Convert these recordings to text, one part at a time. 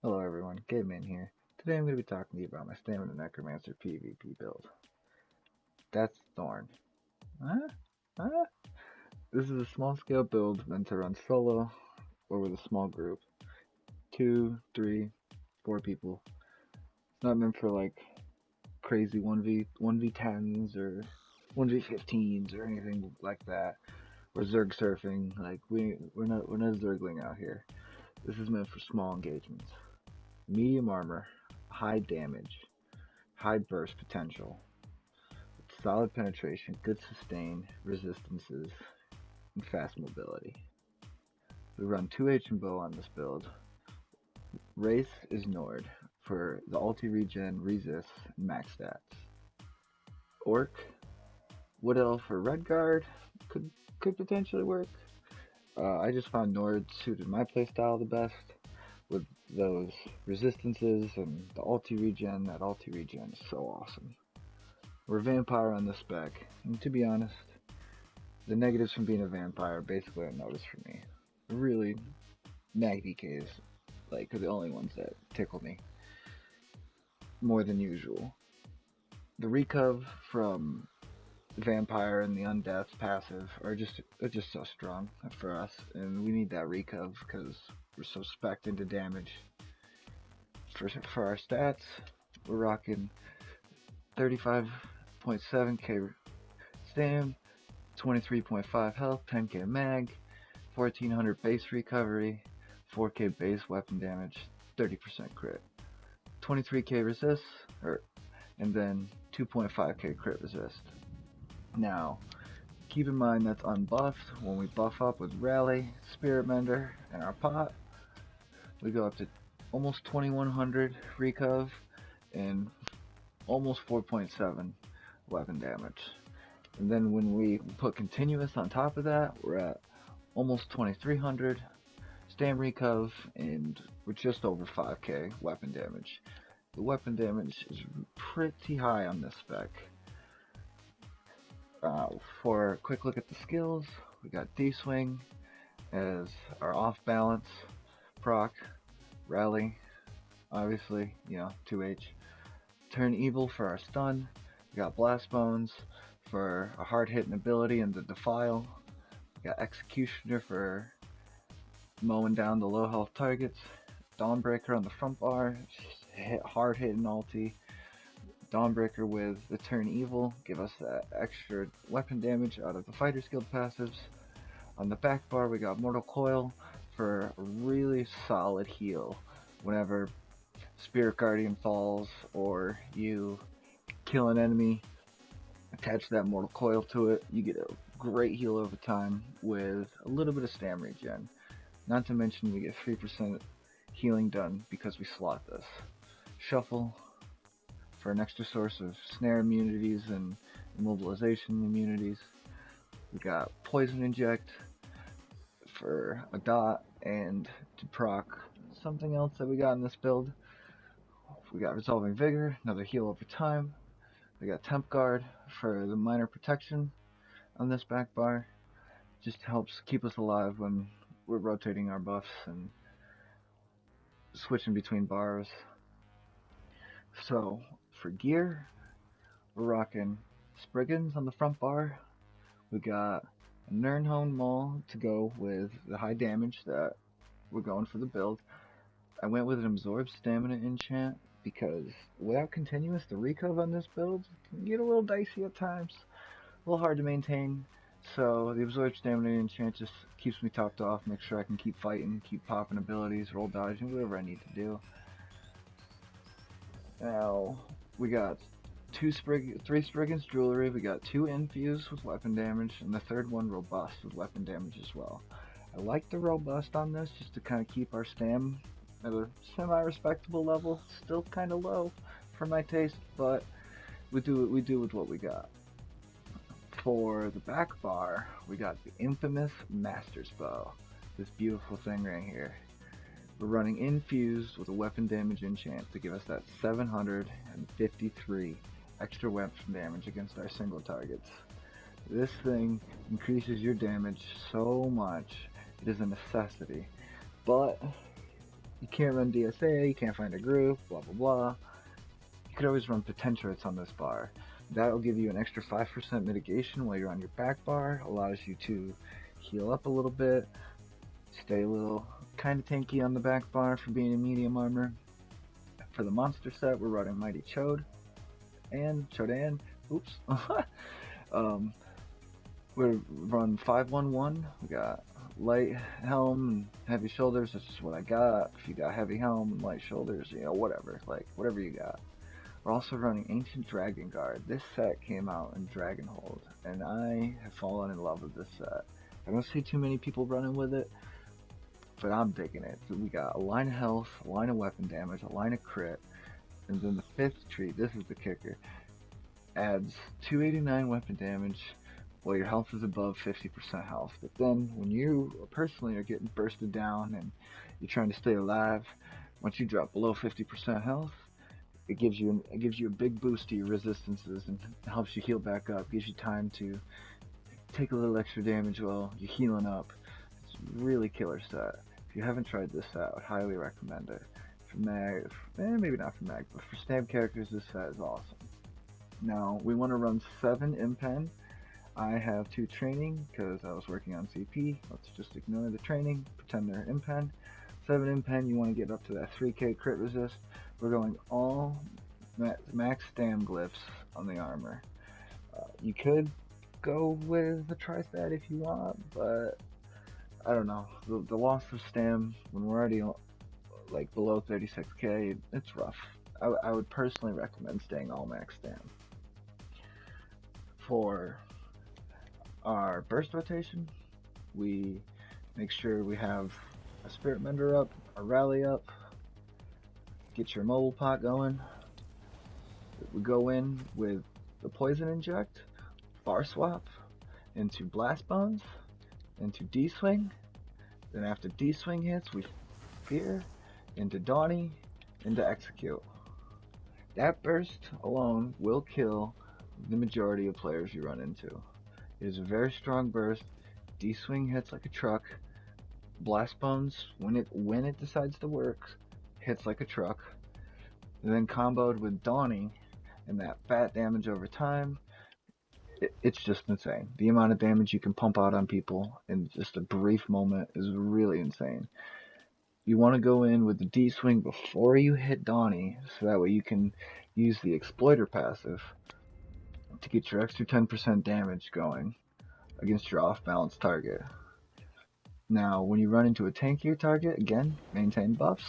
Hello everyone, Caveman here. Today I'm going to be talking to you about my Stamina Necromancer PvP build. That's Thorn. Huh? Huh? This is a small scale build meant to run solo or with a small group. 2, 3, 4 people. It's not meant for like crazy 1v10s or 1v15s or anything like that. Or Zerg surfing. Like we're not Zergling out here. This is meant for small engagements. Medium armor, high damage, high burst potential, solid penetration, good sustain, resistances, and fast mobility. We run 2H and bow on this build. Race is Nord for the ulti regen, resist, and max stats. Orc, Wood Elf for Redguard could potentially work. I just found Nord suited my playstyle the best, with those resistances and the ulti regen. That ulti regen is so awesome. We're vampire on this spec, and to be honest, the negatives from being a vampire are basically unnoticed for me. Really, nag DKs like are the only ones that tickle me more than usual. The recov from vampire and the undeath passive are just so strong for us, and we need that recov because we're so spec'd into damage. For our stats, we're rocking 35.7k stam, 23.5 health, 10k mag, 1400 base recovery, 4k base weapon damage, 30% crit, 23k resist, and then 2.5k crit resist. Now, keep in mind that's unbuffed. When we buff up with Rally, Spirit Mender, and our pot, we go up to almost 2100 recov and almost 4.7 weapon damage. And then when we put continuous on top of that, we're at almost 2300 stam recov and we're just over 5k weapon damage. The weapon damage is pretty high on this spec. For a quick look at the skills, we got D-Swing as our off balance proc, Rally, obviously, 2H. Turn Evil for our stun. We got Blast Bones for a hard hitting ability and the Defile. We got Executioner for mowing down the low health targets. Dawnbreaker on the front bar, hard hitting ulti. Dawnbreaker with the Turn Evil, give us that extra weapon damage out of the Fighter's Guild passives. On the back bar we got Mortal Coil for a really solid heal whenever Spirit Guardian falls or you kill an enemy, attach that Mortal Coil to it, you get a great heal over time with a little bit of stam regen. Not to mention we get 3% healing done because we slot this. Shuffle for an extra source of snare immunities and immobilization immunities. We got Poison Inject for a dot and to proc something else that we got in this build. We got Resolving Vigor, another heal over time. We got Temp Guard for the minor protection on this back bar. Just helps keep us alive when we're rotating our buffs and switching between bars. So for gear, we're rocking Spriggans on the front bar. We got a Nirnhone Maul to go with the high damage that we're going for the build. I went with an Absorb Stamina enchant because without continuous, the recov on this build can get a little dicey at times, a little hard to maintain. So the Absorb Stamina enchant just keeps me topped off, make sure I can keep fighting, keep popping abilities, roll dodging, whatever I need to do. Now we got 3 Spriggans Jewelry, we got 2 Infuse with weapon damage, and the third one Robust with weapon damage as well. I like the Robust on this just to kind of keep our stam at a semi-respectable level. Still kind of low for my taste, but we do with what we got. For the back bar, we got the infamous Master's Bow. This beautiful thing right here. We're running Infused with a weapon damage enchant to give us that 753 extra weapon damage against our single targets. This thing increases your damage so much, it is a necessity. But you can't run DSA, you can't find a group, blah blah blah, you could always run potentiates on this bar. That'll give you an extra 5% mitigation while you're on your back bar, allows you to heal up a little bit, stay a little kind of tanky on the back bar for being in medium armor. For the monster set, we're running Mighty Chodan. Oops. We run 511. We got light helm and heavy shoulders. That's just what I got. If you got heavy helm and light shoulders, you know, whatever. Like, whatever you got. We're also running Ancient Dragon Guard. This set came out in Dragonhold, and I have fallen in love with this set. I don't see too many people running with it, but I'm digging it. So we got a line of health, a line of weapon damage, a line of crit, and then the fifth treat, this is the kicker, adds 289 weapon damage while your health is above 50% health. But then when you personally are getting bursted down and you're trying to stay alive, once you drop below 50% health, it gives you a big boost to your resistances and helps you heal back up, gives you time to take a little extra damage while you're healing up. It's a really killer set. If you haven't tried this set, I would highly recommend it. For mag, maybe not for mag, but for stab characters, this set is awesome. Now, we want to run 7 impen. I have 2 training because I was working on CP. Let's just ignore the training, pretend they're impen. 7 impen, you want to get up to that 3k crit resist. We're going all max stam glyphs on the armor. You could go with the Tristat if you want, but I don't know. The loss of stam when we're already like below 36k, it's rough. I would personally recommend staying all max stam. For our burst rotation, we make sure we have a Spirit Mender up, a Rally up, get your mobile pot going. We go in with the Poison Inject, Bar Swap, into Blast Bones, into D-Swing, then after D-Swing hits, we Fear, into Donnie, into Execute. That burst alone will kill the majority of players you run into. It is a very strong burst. D-Swing hits like a truck. Blast Bones, when it decides to work, hits like a truck. And then comboed with Donnie and that fat damage over time, it's just insane. The amount of damage you can pump out on people in just a brief moment is really insane. You want to go in with the D-Swing before you hit Donnie, so that way you can use the Exploiter passive to get your extra 10% damage going against your off-balance target. Now, when you run into a tankier target, again, maintain buffs.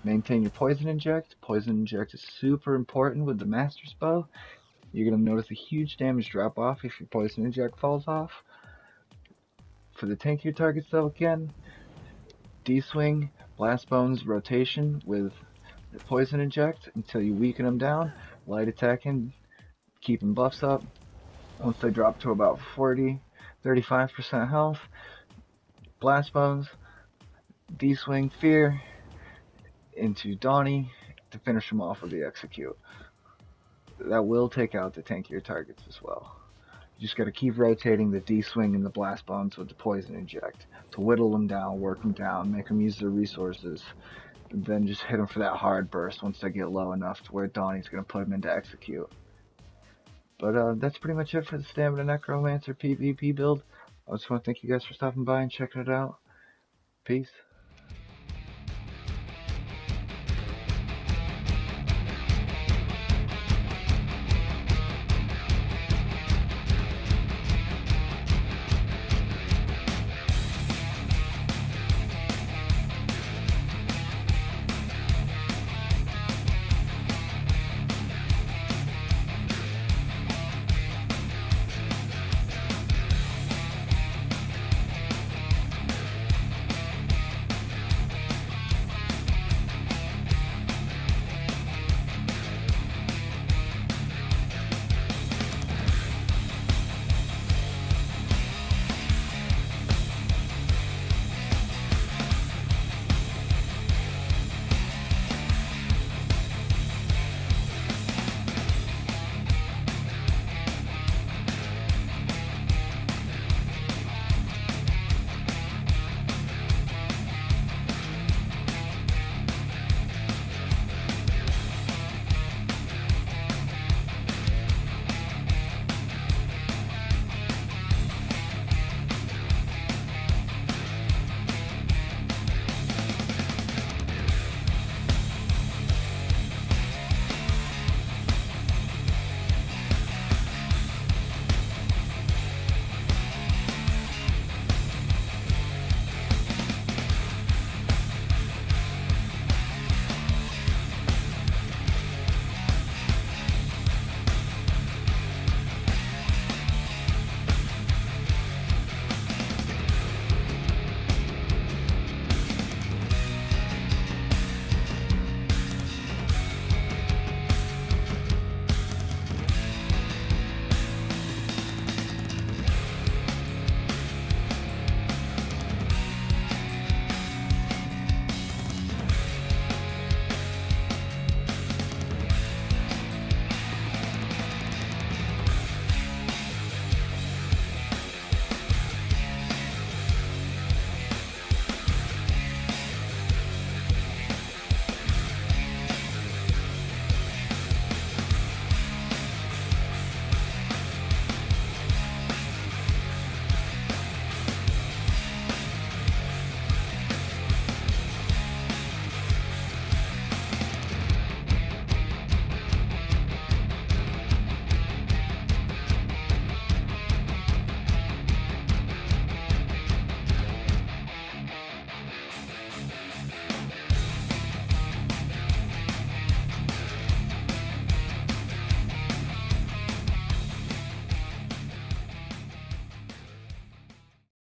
Maintain your Poison Inject. Poison Inject is super important with the Master's Bow. You're going to notice a huge damage drop off if your Poison Inject falls off. For the tankier targets though, again, D-Swing, Blast Bones, rotation with the Poison Inject until you weaken them down. Light attacking, keeping buffs up. Once they drop to about 35% health, Blast Bones, D-Swing, Fear, into Donnie to finish them off with the Execute. That will take out the tankier targets as well. You just got to keep rotating the D-Swing and the Blast Bones with the Poison Inject to whittle them down, work them down, make them use their resources, and then just hit them for that hard burst once they get low enough to where Donnie's going to put them into Execute. But that's pretty much it for the Stamina Necromancer PvP build. I just want to thank you guys for stopping by and checking it out. Peace.